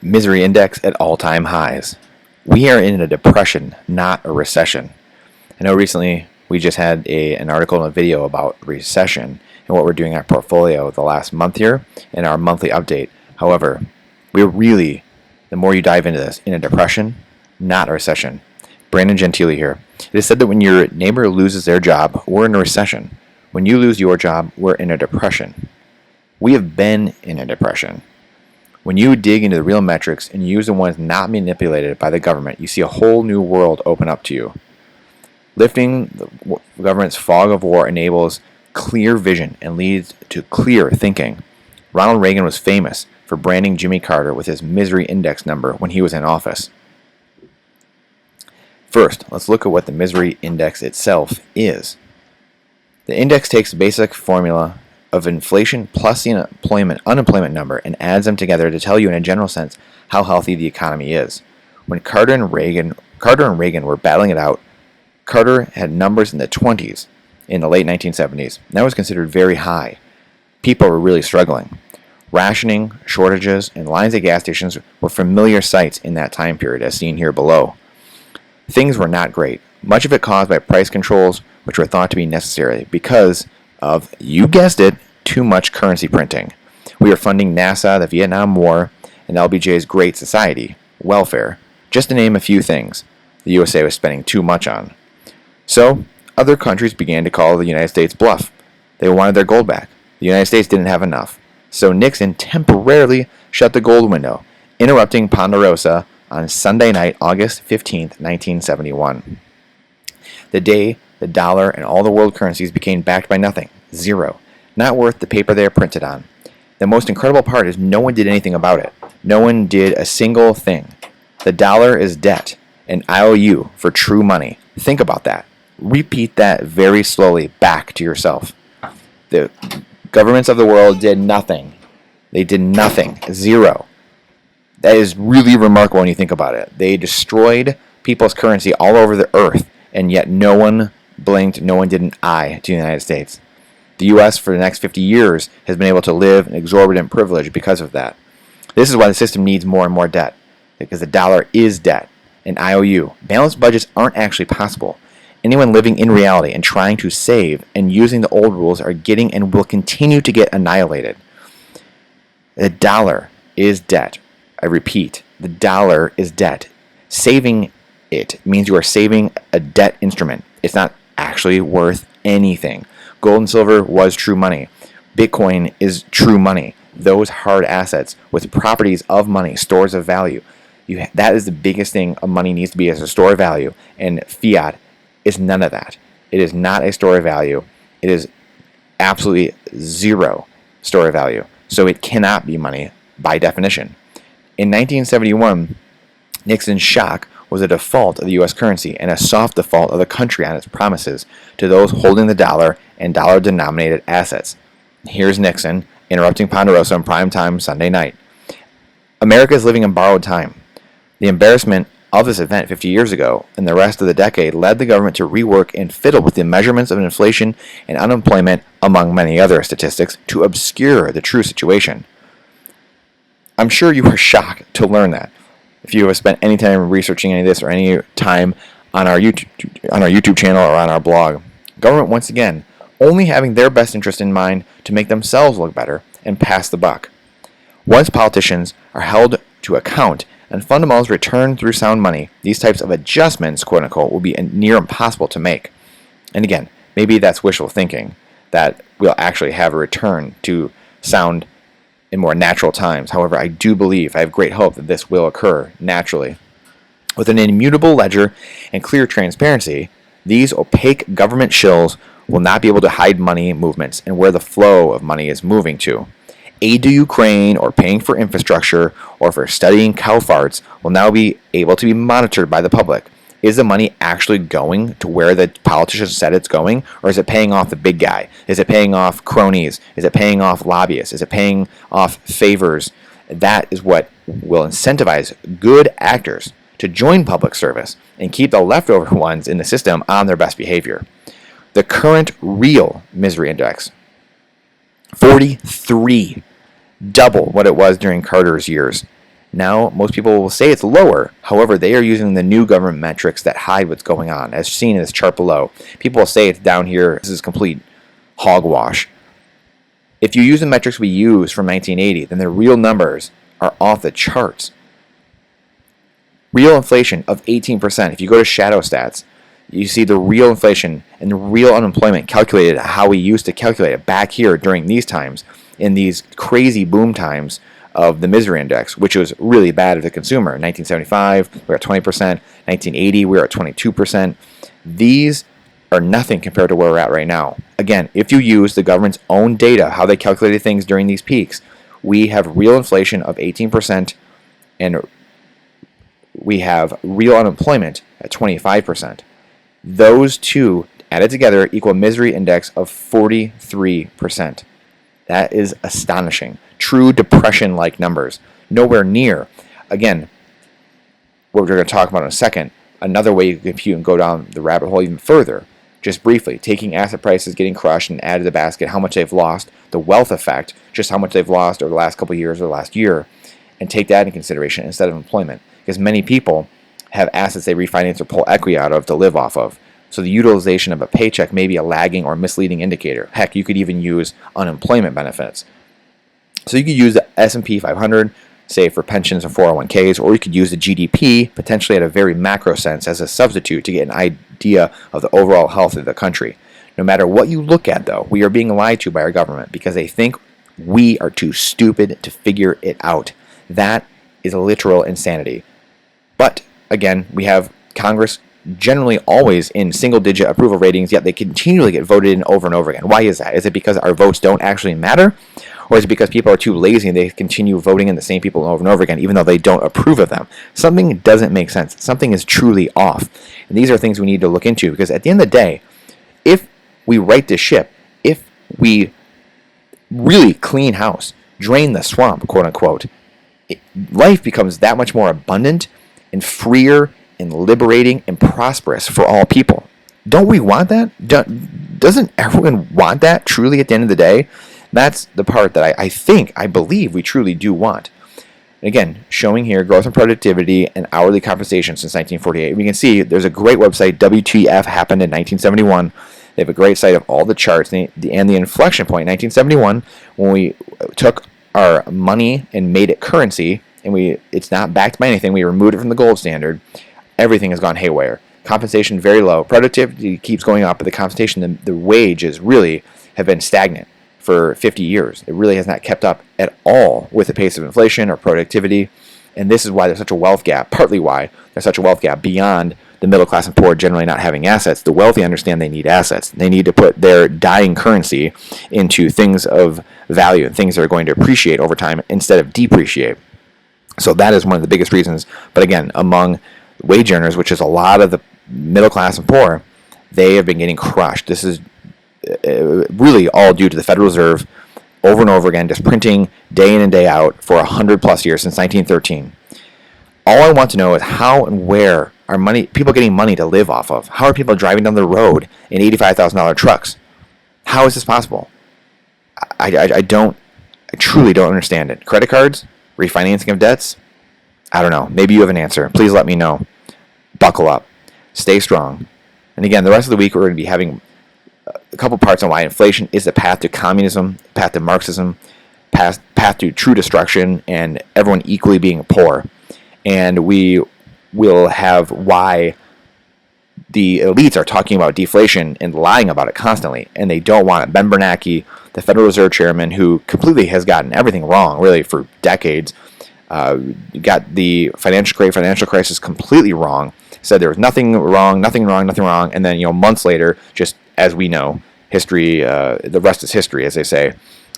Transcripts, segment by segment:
Misery index at all-time highs. We are in a depression, not a recession. I know recently we just had an article and a video about recession and what we're doing in our portfolio the last month here in our monthly update. However, we're really, the more you dive into this, in a depression, not a recession. Brandon Gentili here. It is said that when your neighbor loses their job, we're in a recession. When you lose your job, we're in a depression. We have been in a depression. When you dig into the real metrics and use the ones not manipulated by the government, you see a whole new world open up to you. Lifting the government's fog of war enables clear vision and leads to clear thinking. Ronald Reagan was famous for branding Jimmy Carter with his misery index number when he was in office. First, let's look at what the misery index itself is. The index takes the basic formula of inflation plus the unemployment number and adds them together to tell you in a general sense how healthy the economy is. When Carter and Reagan were battling it out, Carter had numbers in the 20s in the late 1970s. That was considered very high. People were really struggling. Rationing, shortages, and lines at gas stations were familiar sights in that time period, as seen here below. Things were not great, much of it caused by price controls, which were thought to be necessary because of, you guessed it, too much currency printing. We were funding NASA, the Vietnam War, and LBJ's Great Society, welfare, just to name a few things the USA was spending too much on. So, other countries began to call the United States bluff. They wanted their gold back. The United States didn't have enough. So Nixon temporarily shut the gold window, interrupting Ponderosa on Sunday night, August 15, 1971. The day the dollar and all the world currencies became backed by nothing, zero, not worth the paper they are printed on. The most incredible part is no one did anything about it. No one did a single thing. The dollar is debt, an IOU for true money. Think about that. Repeat that very slowly back to yourself. The governments of the world did nothing. They did nothing. Zero. That is really remarkable when you think about it. They destroyed people's currency all over the earth, and yet no one blinked, no one did an eye to the United States. The U.S. for the next 50 years has been able to live in exorbitant privilege because of that. This is why the system needs more and more debt, because the dollar is debt, an IOU. Balanced budgets aren't actually possible. Anyone living in reality and trying to save and using the old rules are getting and will continue to get annihilated. The dollar is debt. I repeat, the dollar is debt. Saving it means you are saving a debt instrument. It's not actually worth anything. Gold and silver was true money. Bitcoin is true money. Those hard assets with properties of money, stores of value. That is the biggest thing a money needs to be, as a store of value. And fiat is none of that. It is not a store of value. It is absolutely zero store of value. So it cannot be money by definition. In 1971, Nixon's shock was a default of the U.S. currency and a soft default of the country on its promises to those holding the dollar and dollar-denominated assets. Here's Nixon interrupting Ponderosa in prime time Sunday night. America is living in borrowed time. The embarrassment of this event 50 years ago and the rest of the decade led the government to rework and fiddle with the measurements of inflation and unemployment, among many other statistics, to obscure the true situation. I'm sure you were shocked to learn that. If you have spent any time researching any of this or any time on our YouTube channel or on our blog, government once again only having their best interest in mind to make themselves look better and pass the buck. Once politicians are held to account and fundamentals return through sound money, these types of adjustments, quote unquote, will be near impossible to make. And again, maybe that's wishful thinking, that we'll actually have a return to sound in more natural times. However, I do believe, I have great hope that this will occur naturally. With an immutable ledger and clear transparency, these opaque government shills will not be able to hide money movements and where the flow of money is moving to. Aid to Ukraine or paying for infrastructure or for studying cow farts will now be able to be monitored by the public. Is the money actually going to where the politicians said it's going, or is it paying off the big guy? Is it paying off cronies? Is it paying off lobbyists? Is it paying off favors? That is what will incentivize good actors to join public service and keep the leftover ones in the system on their best behavior. The current real misery index, 43, double what it was during Carter's years. Now, most people will say it's lower. However, they are using the new government metrics that hide what's going on, as seen in this chart below. People will say it's down here. This is complete hogwash. If you use the metrics we use from 1980, then the real numbers are off the charts. Real inflation of 18%. If you go to shadow stats, you see the real inflation and the real unemployment calculated how we used to calculate it back here during these times, in these crazy boom times of the misery index, which was really bad for the consumer. In 1975, we were at 20%. 1980, we were at 22%. These are nothing compared to where we're at right now. Again, if you use the government's own data, how they calculated things during these peaks, we have real inflation of 18% and we have real unemployment at 25%. Those two added together equal a misery index of 43%. That is astonishing. True depression-like numbers. Nowhere near. Again, what we're going to talk about in a second, another way you can compute and go down the rabbit hole even further. Just briefly, taking asset prices getting crushed and add to the basket how much they've lost, the wealth effect, just how much they've lost over the last couple of years or the last year, and take that into consideration instead of employment. Because many people have assets they refinance or pull equity out of to live off of. So the utilization of a paycheck may be a lagging or misleading indicator. Heck, you could even use unemployment benefits. So you could use the S&P 500, say for pensions or 401ks, or you could use the GDP, potentially at a very macro sense, as a substitute to get an idea of the overall health of the country. No matter what you look at, though, we are being lied to by our government because they think we are too stupid to figure it out. That is a literal insanity. But, again, we have Congress generally always in single-digit approval ratings, yet they continually get voted in over and over again. Why is that? Is it because our votes don't actually matter? Or is it because people are too lazy and they continue voting in the same people over and over again, even though they don't approve of them? Something doesn't make sense. Something is truly off. And these are things we need to look into, because at the end of the day, if we right this ship, if we really clean house, drain the swamp, quote unquote, life becomes that much more abundant and freer and liberating and prosperous for all people. Don't we want that? Doesn't everyone want that truly at the end of the day? That's the part that I believe we truly do want. Again, showing here growth and productivity and hourly compensation since 1948. We can see there's a great website, WTF happened in 1971. They have a great site of all the charts and the inflection point, 1971, when we took our money and made it currency, and it's not backed by anything. We removed it from the gold standard. Everything has gone haywire. Compensation very low. Productivity keeps going up, but the compensation, the wages really have been stagnant for 50 years. It really has not kept up at all with the pace of inflation or productivity. And this is why there's such a wealth gap, partly why there's such a wealth gap beyond the middle class and poor generally not having assets. The wealthy understand they need assets. They need to put their dying currency into things of value and things that are going to appreciate over time instead of depreciate. So that is one of the biggest reasons. But again, among wage earners, which is a lot of the middle class and poor, they have been getting crushed. This is really all due to the Federal Reserve over and over again, just printing day in and day out for 100 plus years since 1913. All I want to know is how and where are people getting money to live off of? How are people driving down the road in $85,000 trucks? How is this possible? I truly don't understand it. Credit cards? Refinancing of debts? I don't know. Maybe you have an answer. Please let me know. Buckle up. Stay strong. And again, the rest of the week we're going to be having a couple parts on why inflation is the path to communism, path to Marxism, path to true destruction, and everyone equally being poor. And we will have why the elites are talking about deflation and lying about it constantly, and they don't want it. Ben Bernanke, the Federal Reserve Chairman, who completely has gotten everything wrong, really, for decades, got the great financial crisis completely wrong, said there was nothing wrong, and then, months later, just as we know, history, the rest is history, as they say.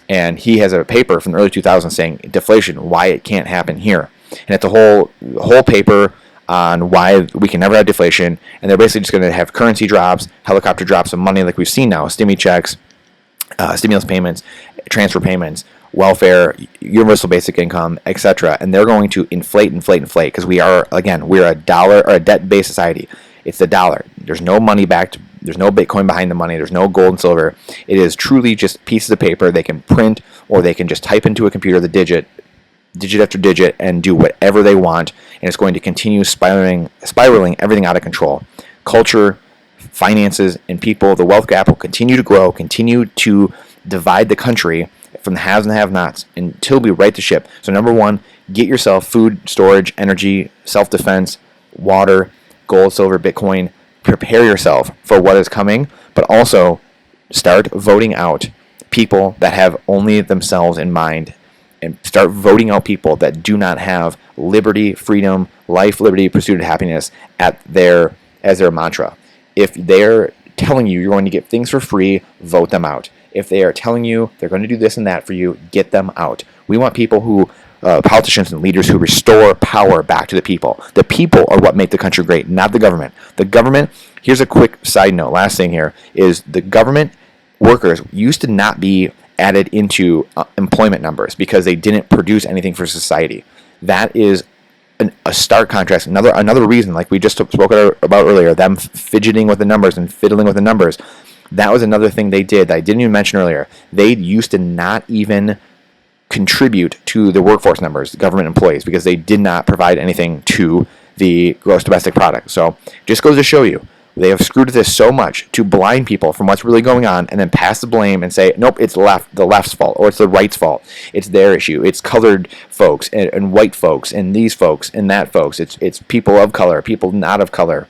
And he has a paper from the early 2000s saying deflation, why it can't happen here. And it's a whole paper on why we can never have deflation, and they're basically just going to have currency drops, helicopter drops of money like we've seen now, stimmy checks, stimulus payments, transfer payments, welfare, universal basic income, etc. And they're going to inflate, because we're a dollar or a debt-based society. It's the dollar. There's no money backed. There's no Bitcoin behind the money. There's no gold and silver. It is truly just pieces of paper they can print, or they can just type into a computer the digit digit after digit, and do whatever they want, and it's going to continue spiraling everything out of control. Culture, finances, and people, the wealth gap will continue to grow, continue to divide the country from the haves and the have-nots until we right the ship. So number one, get yourself food, storage, energy, self-defense, water, gold, silver, Bitcoin. Prepare yourself for what is coming, but also start voting out people that have only themselves in mind, and start voting out people that do not have liberty, freedom, life, liberty, pursuit of happiness as their mantra. If they're telling you you're going to get things for free, vote them out. If they are telling you they're going to do this and that for you, get them out. We want people who, politicians and leaders who restore power back to the people. The people are what make the country great, not the government. The government, here's a quick side note, last thing here, is the government workers used to not be added into employment numbers because they didn't produce anything for society. That is a stark contrast. Another reason, like we just spoke about earlier, them fidgeting with the numbers and fiddling with the numbers. That was another thing they did that I didn't even mention earlier. They used to not even contribute to the workforce numbers, the government employees, because they did not provide anything to the gross domestic product. So just goes to show you, they have screwed this so much to blind people from what's really going on, and then pass the blame and say, nope, it's the left's fault, or it's the right's fault. It's their issue. It's colored folks and white folks and these folks and that folks. It's people of color, people not of color.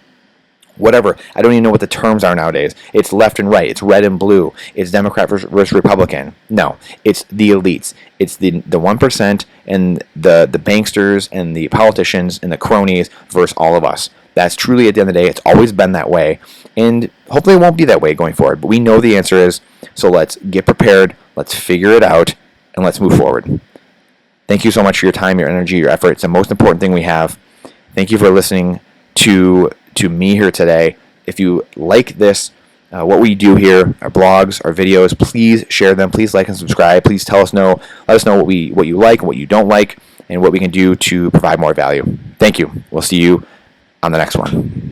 Whatever. I don't even know what the terms are nowadays. It's left and right. It's red and blue. It's Democrat versus Republican. No, it's the elites. It's the 1% and the banksters and the politicians and the cronies versus all of us. That's truly, at the end of the day, it's always been that way. And hopefully it won't be that way going forward. But we know the answer is, so let's get prepared, let's figure it out, and let's move forward. Thank you so much for your time, your energy, your effort. It's the most important thing we have. Thank you for listening to me here today. If you like this, what we do here, our blogs, our videos, please share them. Please like and subscribe. Please let us know what you like and what you don't like, and what we can do to provide more value. Thank you. We'll see you on the next one.